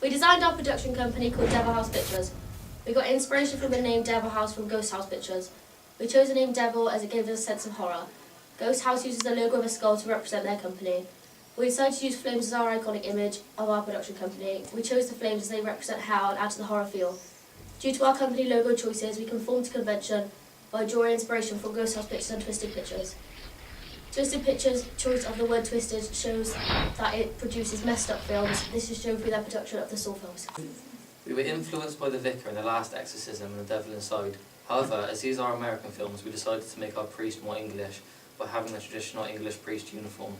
We designed our production company called Devil House Pictures. We got inspiration from the name Devil House from Ghost House Pictures. We chose the name Devil as it gave us a sense of horror. Ghost House uses the logo of a skull to represent their company. We decided to use flames as our iconic image of our production company. We chose the flames as they represent hell and add to the horror feel. Due to our company logo choices, we conformed to convention by drawing inspiration from Ghost House Pictures and Twisted Pictures. Twisted Pictures' choice of the word twisted shows that it produces messed up films. This is shown through their production of the Saw films. We were influenced by The Vicar in The Last Exorcism and The Devil Inside. However, as these are American films, we decided to make our priest more English by having the traditional English priest uniform.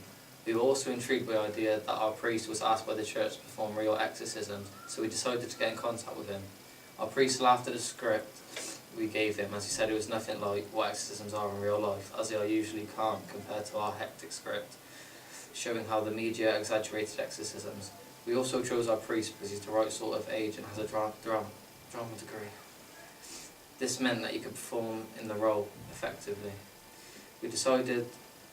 We were also intrigued by the idea that our priest was asked by the church to perform real exorcisms, so we decided to get in contact with him. Our priest laughed at the script we gave him, as he said it was nothing like what exorcisms are in real life, as they are usually calm compared to our hectic script, showing how the media exaggerated exorcisms. We also chose our priest because he's the right sort of age and has a drama degree. This meant that he could perform in the role effectively. We decided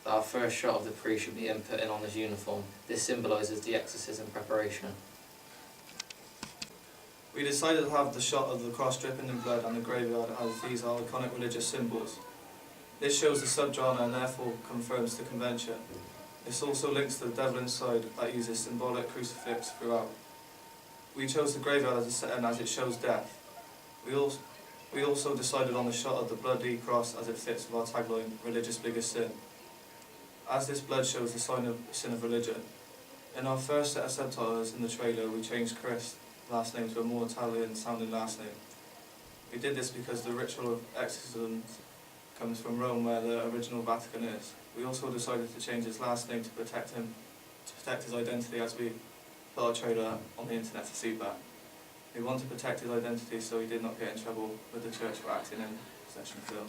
that our first shot of the priest should be him putting on his uniform. This symbolises the exorcism preparation. We decided to have the shot of the cross dripping in blood and the graveyard, as these are iconic religious symbols. This shows the subgenre and therefore confirms the convention. This also links to the Devil Inside that uses symbolic crucifix throughout. We chose the graveyard as a setting as it shows death. We also decided on the shot of the bloody cross as it fits with our tagline, Religious Biggest Sin, as this blood shows the sign of sin of religion. In our first set of subtitles in the trailer, we changed Chris' last name to a more Italian sounding last name. We did this because the ritual of exorcism comes from Rome, where the original Vatican is. We also decided to change his last name to protect his identity, as we put our trailer on the internet for feedback. We want to protect his identity so he did not get in trouble with the church for acting in possession film.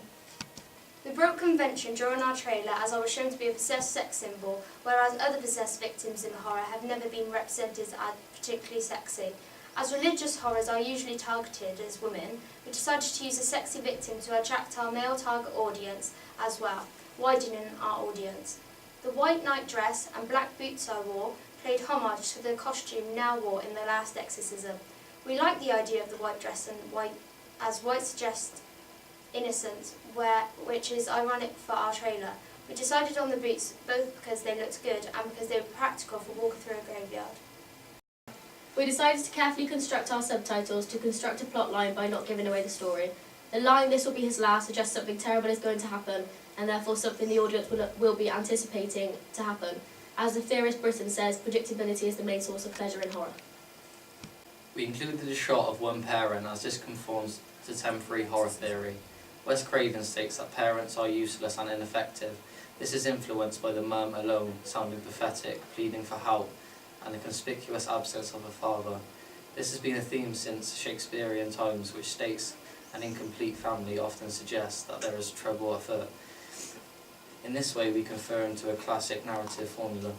We broke convention during our trailer as I was shown to be a possessed sex symbol, whereas other possessed victims in horror have never been represented as particularly sexy. As religious horrors are usually targeted as women, we decided to use a sexy victim to attract our male target audience as well, widening our audience. The white night dress and black boots I wore played homage to the costume Nell wore in The Last Exorcism. We like the idea of the white dress and white, as white suggests innocence, which is ironic for our trailer. We decided on the boots both because they looked good and because they were practical for walking through a graveyard. We decided to carefully construct our subtitles to construct a plot line by not giving away the story. The line "this will be his last" suggests something terrible is going to happen, and therefore something the audience will be anticipating to happen. As the theorist Britain says, predictability is the main source of pleasure in horror. We included a shot of one parent, as this conforms to temporary horror theory. Wes Craven states that parents are useless and ineffective. This is influenced by the mum alone, sounding pathetic, pleading for help, and the conspicuous absence of a father. This has been a theme since Shakespearean times, which states an incomplete family often suggests that there is trouble afoot. In this way, we confirm to a classic narrative formula.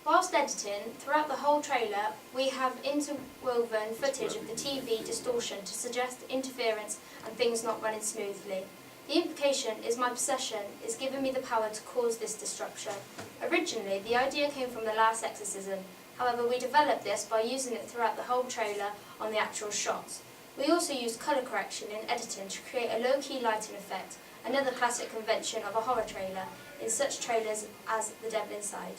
Whilst editing, throughout the whole trailer, we have interwoven footage of the TV distortion to suggest interference and things not running smoothly. The implication is my possession is giving me the power to cause this disruption. Originally, the idea came from The Last Exorcism. However, we developed this by using it throughout the whole trailer on the actual shots. We also used colour correction in editing to create a low-key lighting effect, another classic convention of a horror trailer in such trailers as The Devil Inside.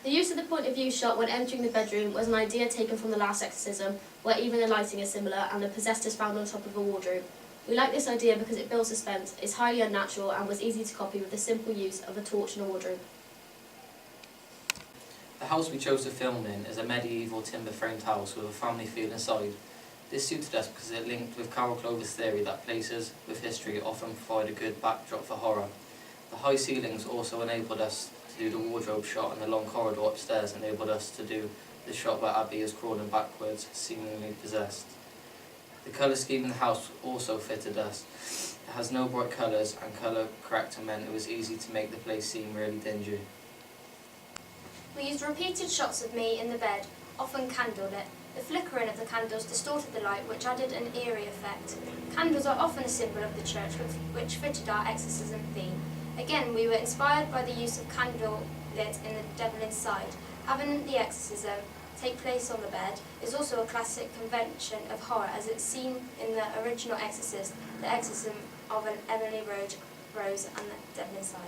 The use of the point of view shot when entering the bedroom was an idea taken from The Last Exorcism, where even the lighting is similar and the possessed is found on top of a wardrobe. We like this idea because it builds suspense, is highly unnatural, and was easy to copy with the simple use of a torch and a wardrobe. The house we chose to film in is a medieval timber-framed house with a family feel inside. This suited us because it linked with Carol Clover's theory that places with history often provide a good backdrop for horror. The high ceilings also enabled us to do the wardrobe shot, and the long corridor upstairs enabled us to do the shot where Abby is crawling backwards, seemingly possessed. The colour scheme in the house also fitted us. It has no bright colours, and colour corrector meant it was easy to make the place seem really dingy. We used repeated shots of me in the bed, often candlelit. The flickering of the candles distorted the light, which added an eerie effect. Candles are often a symbol of the church, which fitted our exorcism theme. Again, we were inspired by the use of candle lit in The Devil Inside, Having the exorcism take place on the bed is also a classic convention of horror, as it's seen in the original Exorcist, the exorcism of an Emily Rose and the devil inside.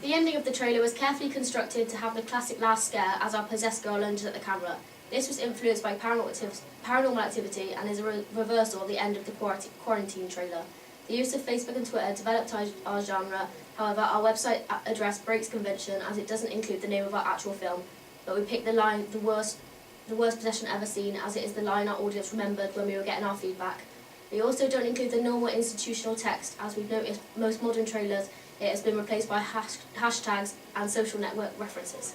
The ending of the trailer was carefully constructed to have the classic last scare as our possessed girl lunges at the camera. This was influenced by paranormal activity and is a reversal of the end of the quarantine trailer. The use of Facebook and Twitter developed our genre. However, our website address breaks convention as it doesn't include the name of our actual film, but we picked the line the worst possession ever seen, as it is the line our audience remembered when we were getting our feedback. We also don't include the normal institutional text, as we've noticed most modern trailers it has been replaced by hashtags and social network references.